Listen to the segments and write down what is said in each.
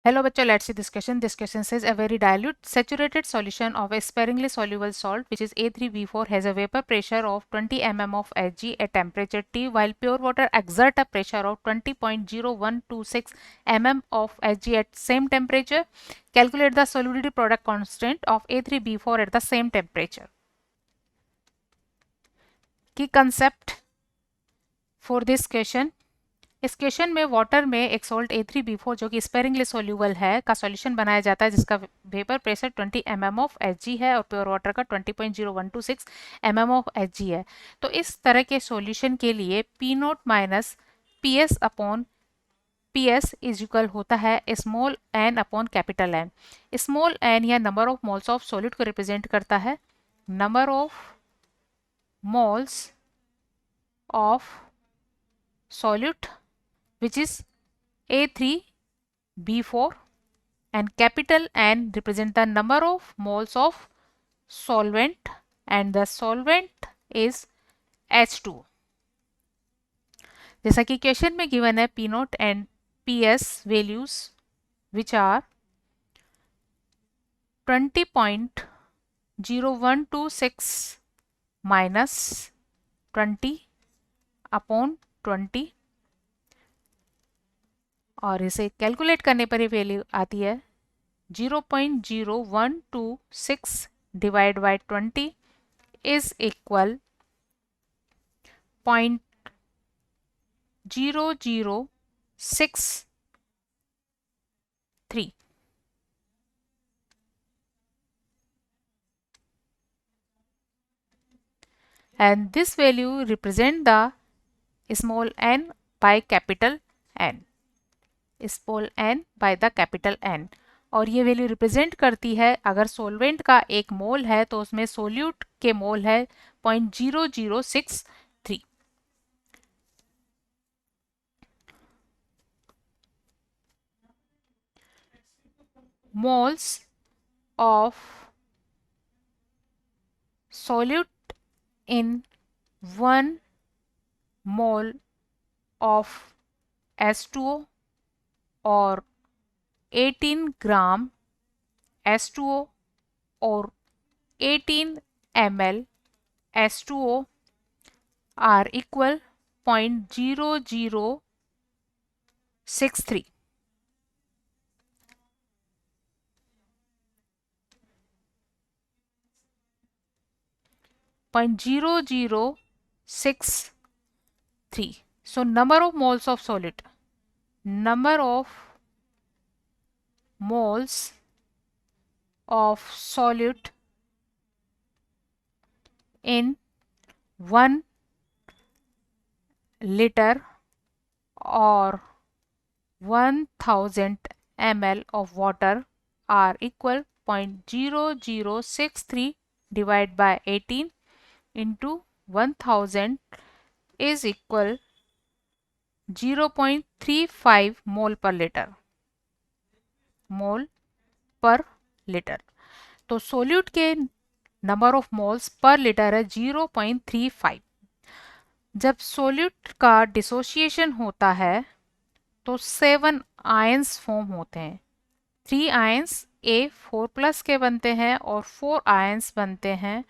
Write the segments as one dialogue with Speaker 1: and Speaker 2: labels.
Speaker 1: Hello bachcho, let's see this question. This question says a very dilute saturated solution of a sparingly soluble salt which is A3B4 has a vapor pressure of 20 mm of Hg at temperature T, while pure water exert a pressure of 20.0126 mm of Hg at same temperature. Calculate the solubility product constant of A3B4 at the same temperature. Key concept for this question. इस question में water में एक salt A3B4 जो कि sparingly soluble है का solution बनाया जाता है, जिसका vapour pressure 20 mm of Hg है और प्योर वाटर का 20.0126 mm ऑफ Hg है। तो इस तरह के सॉल्यूशन के लिए P naught minus P S upon P S is equal होता है small N upon capital N. Small N या number of moles of solid को रिप्रेजेंट करता है। Number of moles of solute which is A3B4, and capital N represent the number of moles of solvent, and the solvent is H2। जैसा कि question में given है P note and PS values which are 20.0126 minus 20 upon 20, और इसे calculate करने पर ये value आती है 0.0126 divide by 20 is equal 0.0063, and this value represent the small n by capital N, small n by the capital N। और ये value represent करती है अगर सोलवेंट का एक मोल है तो उसमें सोल्यूट के मोल है 0.0063। moles of solute in 1 mole of H2O or 18 gram H2O or 18 ml H2O are equal 0.0063। 0.0063। So number of moles of solid, number of moles of solute in 1 liter or 1000 ml of water are equal 0.0063 divided by 18 into 1000 is equal 0.35 मोल पर litre, मोल पर litre. तो solute के number of moles per litre है 0.35। जब solute का dissociation होता है तो 7 आयंस फॉर्म होते हैं। 3 आयंस A4+ के बनते हैं और 4 आयंस बनते हैं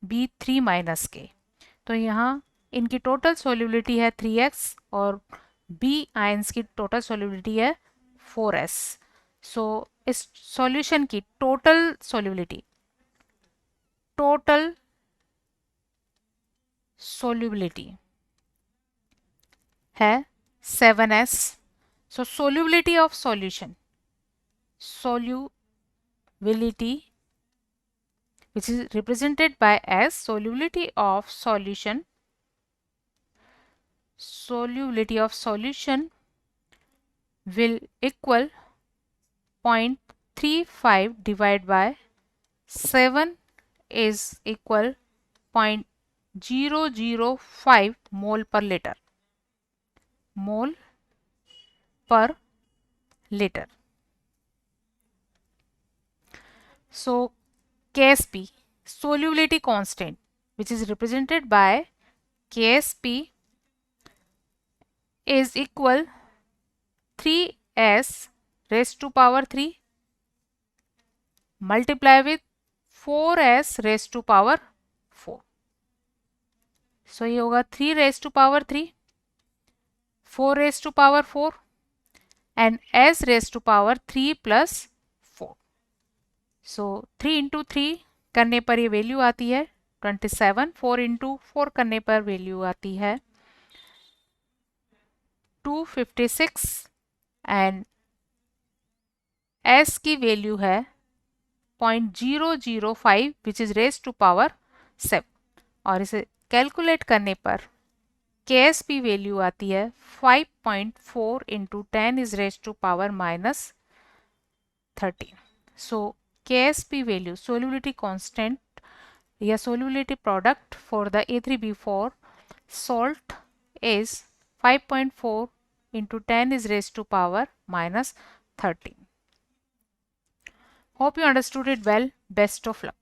Speaker 1: B3- के। तो यहाँ इनकी टोटल सोल्यूबिलिटी है 3x और B आयंस की टोटल सोल्यूबिलिटी है 4s। सो इस सॉल्यूशन की टोटल सोल्यूबिलिटी है 7s। So solubility of solution, solubility which is represented by as solubility of solution will equal 0.35 divided by 7 is equal 0.005 mole per liter, mole per liter। So Ksp, solubility constant, which is represented by Ksp is equal 3s raise to power 3 multiply with 4s raise to power 4. So ये होगा 3 raise to power 3, 4 raise to power 4 and s raise to power 3 plus 4. So 3 into 3 करने पर ये value आती है 27. 4 into 4 करने पर value आती है 256 एंड s की वैल्यू है 0.005 which is raise to power 7. और इसे कैलकुलेट करने पर KSP वैल्यू आती है 5.4 into 10 is raise to power minus 13. So KSP value solubility constant या solubility product for the A3B4 salt is 5.4 into 10 is raised to power minus 13. Hope you understood it well. Best of luck.